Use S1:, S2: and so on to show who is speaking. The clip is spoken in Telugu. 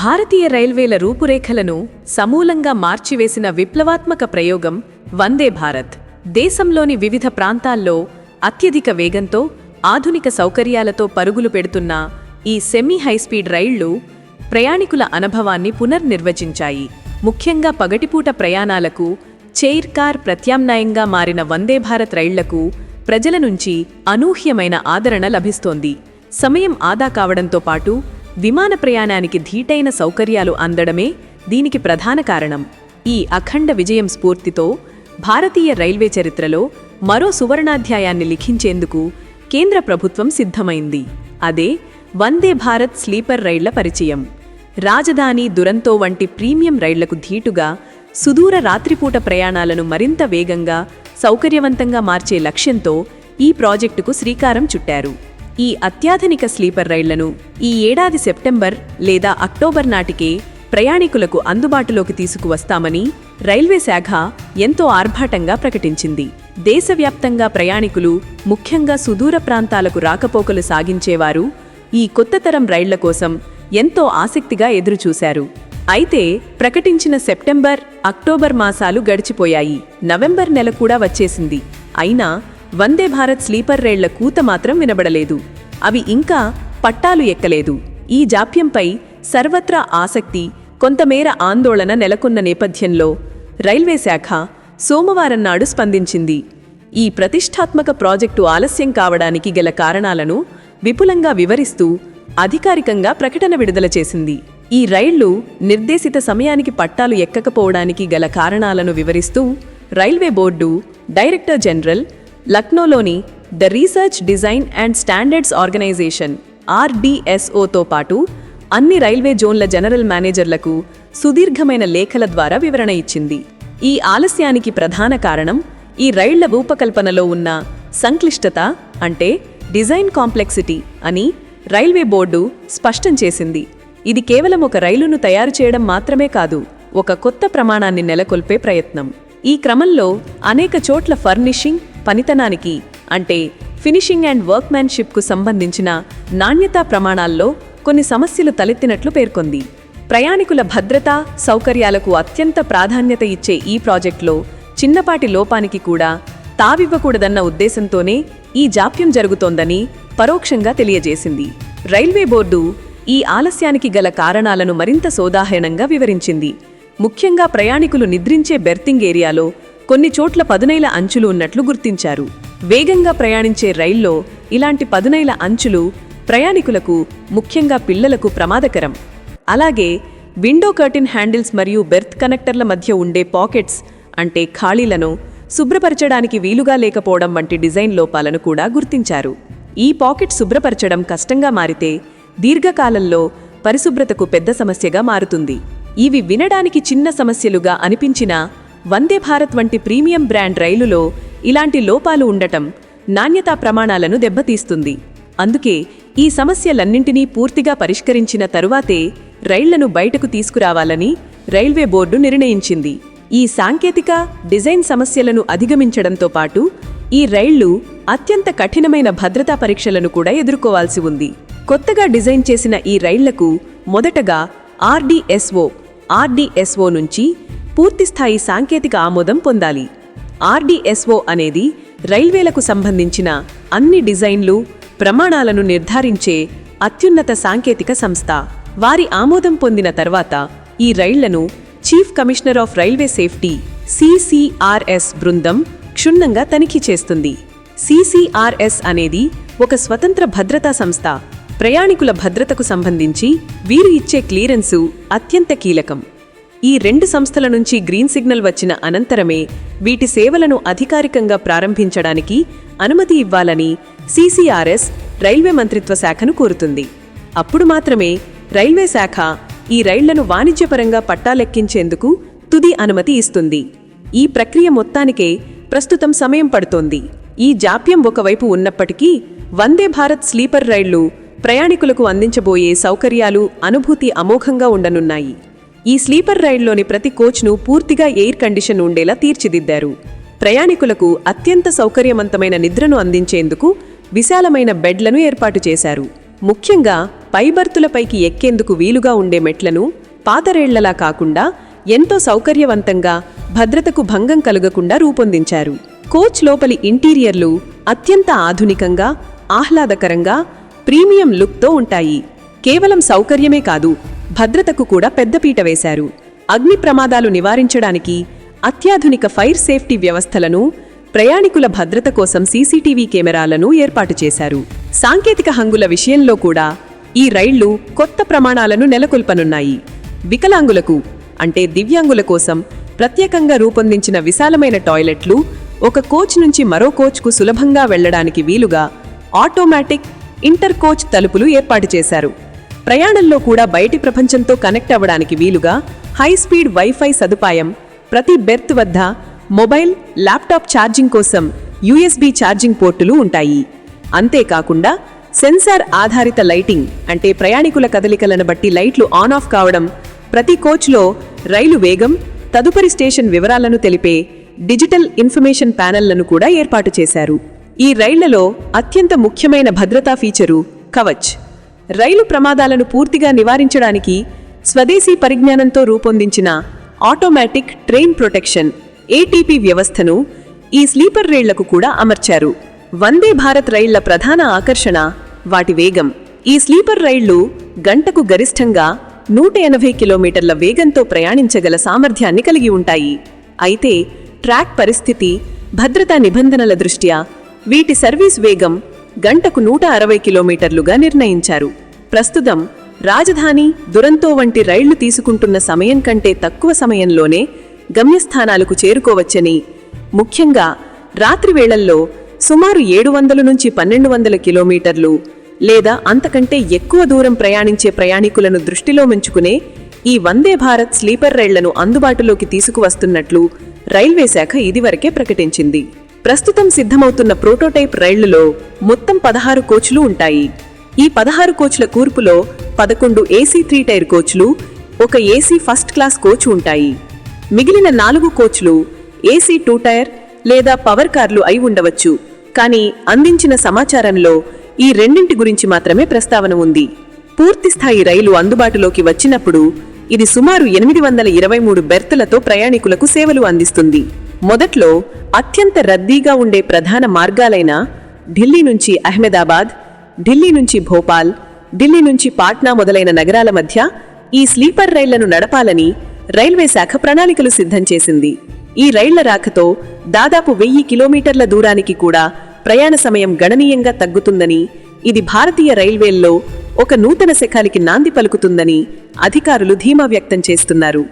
S1: భారతీయ రైల్వేల రూపురేఖలను సమూలంగా మార్చివేసిన విప్లవాత్మక ప్రయోగం వందే భారత్. దేశంలోని వివిధ ప్రాంతాల్లో అత్యధిక వేగంతో ఆధునిక సౌకర్యాలతో పరుగులు పెడుతున్న ఈ సెమీ హైస్పీడ్ రైళ్లు ప్రయాణికుల అనుభవాన్ని పునర్నిర్వచించాయి. ముఖ్యంగా పగటిపూట ప్రయాణాలకు చైర్ కార్ ప్రత్యామ్నాయంగా మారిన వందే భారత్ రైళ్లకు ప్రజల నుంచి అనూహ్యమైన ఆదరణ లభిస్తోంది. సమయం ఆదా కావడంతో పాటు విమాన ప్రయాణానికి ధీటైన సౌకర్యాలు అందడమే దీనికి ప్రధాన కారణం. ఈ అఖండ విజయం స్ఫూర్తితో భారతీయ రైల్వే చరిత్రలో మరో సువర్ణాధ్యాయాన్ని లిఖించేందుకు కేంద్ర ప్రభుత్వం సిద్ధమైంది. అదే వందే భారత్ స్లీపర్ రైళ్ల పరిచయం. రాజధాని, దురంతో వంటి ప్రీమియం రైళ్లకు ధీటుగా సుదూర రాత్రిపూట ప్రయాణాలను మరింత వేగంగా, సౌకర్యవంతంగా మార్చే లక్ష్యంతో ఈ ప్రాజెక్టుకు శ్రీకారం చుట్టారు. ఈ అత్యాధునిక స్లీపర్ రైళ్లను ఈ ఏడాది సెప్టెంబర్ లేదా అక్టోబర్ నాటికే ప్రయాణికులకు అందుబాటులోకి తీసుకువస్తామని రైల్వే శాఖ ఎంతో ఆర్భాటంగా ప్రకటించింది. దేశవ్యాప్తంగా ప్రయాణికులు, ముఖ్యంగా సుదూర ప్రాంతాలకు రాకపోకలు సాగించేవారు ఈ కొత్త తరం రైళ్ల కోసం ఎంతో ఆసక్తిగా ఎదురుచూశారు. అయితే ప్రకటించిన సెప్టెంబర్, అక్టోబర్ మాసాలు గడిచిపోయాయి. నవంబర్ నెల కూడా వచ్చేసింది. అయినా వందే భారత్ స్లీపర్ రైళ్ల కూత మాత్రం వినబడలేదు. అవి ఇంకా పట్టాలు ఎక్కలేదు. ఈ జాప్యంపై సర్వత్రా ఆసక్తి, కొంతమేర ఆందోళన నెలకొన్న నేపథ్యంలో రైల్వే శాఖ సోమవారం నాడు స్పందించింది. ఈ ప్రతిష్టాత్మక ప్రాజెక్టు ఆలస్యం కావడానికి గల కారణాలను విపులంగా వివరిస్తూ అధికారికంగా ప్రకటన విడుదల చేసింది. ఈ రైళ్లు నిర్దేశిత సమయానికి పట్టాలు ఎక్కకపోవడానికి గల కారణాలను వివరిస్తూ రైల్వే బోర్డు డైరెక్టర్ జనరల్ లక్నోలోని the research design and standards organisation RDSOతో పాటు అన్ని రైల్వే జోన్ల జనరల్ మేనేజర్లకు సుదీర్ఘమైన లేఖల ద్వారా వివరణ ఇచ్చింది. ఈ ఆలస్యానికి ప్రధాన కారణం ఈ రైళ్ల రూపకల్పనలో ఉన్న సంక్లిష్టత, అంటే డిజైన్ కాంప్లెక్సిటీ అని రైల్వే బోర్డు స్పష్టం చేసింది. ఇది కేవలం ఒక రైలును తయారు చేయడం మాత్రమే కాదు, ఒక కొత్త ప్రమాణాన్ని నెలకొల్పే ప్రయత్నం. ఈ క్రమంలో అనేక చోట్ల ఫర్నిషింగ్, పనితనానికి అంటే ఫినిషింగ్ అండ్ వర్క్మ్యాన్షిప్కు సంబంధించిన నాణ్యతా ప్రమాణాల్లో కొన్ని సమస్యలు తలెత్తినట్లు పేర్కొంది. ప్రయాణికుల భద్రతా, సౌకర్యాలకు అత్యంత ప్రాధాన్యత ఇచ్చే ఈ ప్రాజెక్టులో చిన్నపాటి లోపానికి కూడా తావివ్వకూడదన్న ఉద్దేశంతోనే ఈ జాప్యం జరుగుతోందని పరోక్షంగా తెలియజేసింది. రైల్వే బోర్డు ఈ ఆలస్యానికి గల కారణాలను మరింత సోదాహరణంగా వివరించింది. ముఖ్యంగా ప్రయాణికులు నిద్రించే బెర్తింగ్ ఏరియాలో కొన్ని చోట్ల పదునైల అంచులు ఉన్నట్లు గుర్తించారు. వేగంగా ప్రయాణించే రైల్లో ఇలాంటి పదునైల అంచులు ప్రయాణికులకు, ముఖ్యంగా పిల్లలకు ప్రమాదకరం. అలాగే విండో కర్టెన్ హ్యాండిల్స్ మరియు బెర్త్ కనెక్టర్ల మధ్య ఉండే పాకెట్స్, అంటే ఖాళీలను శుభ్రపరచడానికి వీలుగా లేకపోవడం వంటి డిజైన్ లోపాలను కూడా గుర్తించారు. ఈ పాకెట్ శుభ్రపరచడం కష్టంగా మారితే దీర్ఘకాలంలో పరిశుభ్రతకు పెద్ద సమస్యగా మారుతుంది. ఇవి వినడానికి చిన్న సమస్యలుగా అనిపించినా వందే భారత్ వంటి ప్రీమియం బ్రాండ్ రైలులో ఇలాంటి లోపాలు ఉండటం నాణ్యతా ప్రమాణాలను దెబ్బతీస్తుంది. అందుకే ఈ సమస్యలన్నింటినీ పూర్తిగా పరిష్కరించిన తరువాతే రైళ్లను బయటకు తీసుకురావాలని రైల్వే బోర్డు నిర్ణయించింది. ఈ సాంకేతిక, డిజైన్ సమస్యలను అధిగమించడంతో పాటు ఈ రైళ్లు అత్యంత కఠినమైన భద్రతా పరీక్షలను కూడా ఎదుర్కోవాల్సి ఉంది. కొత్తగా డిజైన్ చేసిన ఈ రైళ్లకు మొదటగా RDSO నుంచి పూర్తిస్థాయి సాంకేతిక ఆమోదం పొందాలి. RDSO అనేది రైల్వేలకు సంబంధించిన అన్ని డిజైన్లు, ప్రమాణాలను నిర్ధారించే అత్యున్నత సాంకేతిక సంస్థ. వారి ఆమోదం పొందిన తర్వాత ఈ రైళ్లను chief commissioner of railway safety CCRS బృందం క్షుణ్ణంగా తనిఖీ చేస్తుంది. CCRS అనేది ఒక స్వతంత్ర భద్రతా సంస్థ. ప్రయాణికుల భద్రతకు సంబంధించి వీరు ఇచ్చే క్లియరెన్సు అత్యంత కీలకం. ఈ రెండు సంస్థల నుంచి గ్రీన్ సిగ్నల్ వచ్చిన అనంతరమే వీటి సేవలను అధికారికంగా ప్రారంభించడానికి అనుమతి ఇవ్వాలని CCRS రైల్వే మంత్రిత్వ శాఖను కోరుతుంది. అప్పుడు మాత్రమే రైల్వే శాఖ ఈ రైళ్లను వాణిజ్యపరంగా పట్టాలెక్కించేందుకు తుది అనుమతి ఇస్తుంది. ఈ ప్రక్రియ మొత్తానికే ప్రస్తుతం సమయం పడుతోంది. ఈ జాప్యం ఒకవైపు ఉన్నప్పటికీ వందే భారత్ స్లీపర్ రైళ్లు ప్రయాణికులకు అందించబోయే సౌకర్యాలు, అనుభూతి అమోఘంగా ఉండనున్నాయి. ఈ స్లీపర్ రైల్లోని ప్రతి కోచ్ను పూర్తిగా ఎయిర్ కండిషన్ ఉండేలా తీర్చిదిద్దారు. ప్రయాణికులకు అత్యంత సౌకర్యవంతమైన నిద్రను అందించేందుకు విశాలమైన బెడ్లను ఏర్పాటు చేశారు. ముఖ్యంగా పైబర్తులపైకి ఎక్కేందుకు వీలుగా ఉండే మెట్లను పాతరేళ్లలా కాకుండా ఎంతో సౌకర్యవంతంగా భద్రతకు భంగం కలుగకుండా రూపొందించారు. కోచ్ లోపలి ఇంటీరియర్లు అత్యంత ఆధునికంగా, ఆహ్లాదకరంగా, ప్రీమియం లుక్తో ఉంటాయి. కేవలం సౌకర్యమే కాదు, భద్రతకు కూడా పెద్దపీట వేశారు. అగ్ని ప్రమాదాలు నివారించడానికి అత్యాధునిక ఫైర్ సేఫ్టీ వ్యవస్థలను, ప్రయాణికుల భద్రత కోసం సీసీటీవీ కెమెరాలను ఏర్పాటు చేశారు. సాంకేతిక హంగుల విషయంలో కూడా ఈ రైళ్లు కొత్త ప్రమాణాలను నెలకొల్పనున్నాయి. వికలాంగులకు అంటే దివ్యాంగుల కోసం ప్రత్యేకంగా రూపొందించిన విశాలమైన టాయిలెట్లు, ఒక కోచ్ నుంచి మరో కోచ్కు సులభంగా వెళ్లడానికి వీలుగా ఆటోమేటిక్ ఇంటర్ కోచ్ తలుపులు ఏర్పాటు చేశారు. ప్రయాణంలో కూడా బయటి ప్రపంచంతో కనెక్ట్ అవ్వడానికి వీలుగా హై స్పీడ్ వైఫై సదుపాయం, ప్రతి బెర్త్ వద్ద మొబైల్, ల్యాప్టాప్ ఛార్జింగ్ కోసం యూఎస్బీ ఛార్జింగ్ పోర్టులు ఉంటాయి. అంతేకాకుండా సెన్సార్ ఆధారిత లైటింగ్ అంటే ప్రయాణికుల కదలికలను బట్టి లైట్లు ఆన్ ఆఫ్ కావడం, ప్రతి కోచ్లో రైలు వేగం, తదుపరి స్టేషన్ వివరాలను తెలిపే డిజిటల్ ఇన్ఫర్మేషన్ ప్యానెల్లను కూడా ఏర్పాటు చేశారు. ఈ రైళ్లలో అత్యంత ముఖ్యమైన భద్రతా ఫీచరు కవచ్. రైలు ప్రమాదాలను పూర్తిగా నివారించడానికి స్వదేశీ పరిజ్ఞానంతో రూపొందించిన ఆటోమేటిక్ ట్రైన్ ప్రొటెక్షన్ ఏటీపీ వ్యవస్థను ఈ స్లీపర్ రైళ్లకు కూడా అమర్చారు. వందే భారత్ రైళ్ల ప్రధాన ఆకర్షణ వాటి వేగం. ఈ స్లీపర్ రైళ్లు గంటకు గరిష్టంగా 180 కిలోమీటర్ల వేగంతో ప్రయాణించగల సామర్థ్యాన్ని కలిగి ఉంటాయి. అయితే ట్రాక్ పరిస్థితి, భద్రతా నిబంధనల దృష్ట్యా వీటి సర్వీస్ వేగం గంటకు 160 కిలోమీటర్లుగా నిర్ణయించారు. ప్రస్తుతం రాజధాని, దురంతో వంటి రైళ్లు తీసుకుంటున్న సమయం కంటే తక్కువ సమయంలోనే గమ్యస్థానాలకు చేరుకోవచ్చని, ముఖ్యంగా రాత్రి వేళల్లో సుమారు 700 నుంచి 1200 కిలోమీటర్లు లేదా అంతకంటే ఎక్కువ దూరం ప్రయాణించే ప్రయాణికులను దృష్టిలో ఉంచుకునే ఈ వందే భారత్ స్లీపర్ రైళ్లను అందుబాటులోకి తీసుకువస్తున్నట్లు రైల్వే శాఖ ఇదివరకే ప్రకటించింది. ప్రస్తుతం సిద్ధమవుతున్న ప్రోటోటైప్ రైళ్లలో మొత్తం 16 కోచ్లు ఉంటాయి. ఈ 16 కోచ్ల కూర్పులో 11 ఏసీ 3 టైర్ కోచ్లు, ఒక ఏసీ ఫస్ట్ క్లాస్ కోచ్ ఉంటాయి. మిగిలిన 4 కోచ్లు ఏసీ 2 టైర్ లేదా పవర్ కార్లు అయి ఉండవచ్చు. కానీ అందించిన సమాచారంలో ఈ రెండింటి గురించి మాత్రమే ప్రస్తావన ఉంది. పూర్తిస్థాయి రైలు అందుబాటులోకి వచ్చినప్పుడు ఇది సుమారు 823 బెర్తులతో ప్రయాణికులకు సేవలు అందిస్తుంది. మొదట్లో అత్యంత రద్దీగా ఉండే ప్రధాన మార్గాలైన ఢిల్లీ నుంచి అహ్మదాబాద్, ఢిల్లీ నుంచి భోపాల్, ఢిల్లీ నుంచి పాట్నా మొదలైన నగరాల మధ్య ఈ స్లీపర్ రైళ్లను నడపాలని రైల్వే శాఖ ప్రణాళికలు సిద్ధం చేసింది. ఈ రైళ్ల రాకతో దాదాపు 1000 కిలోమీటర్ల దూరానికి కూడా ప్రయాణ సమయం గణనీయంగా తగ్గుతుందని, ఇది భారతీయ రైల్వేల్లో ఒక నూతన శకానికి నాంది పలుకుతుందని అధికారులు ధీమా వ్యక్తం చేస్తున్నారు.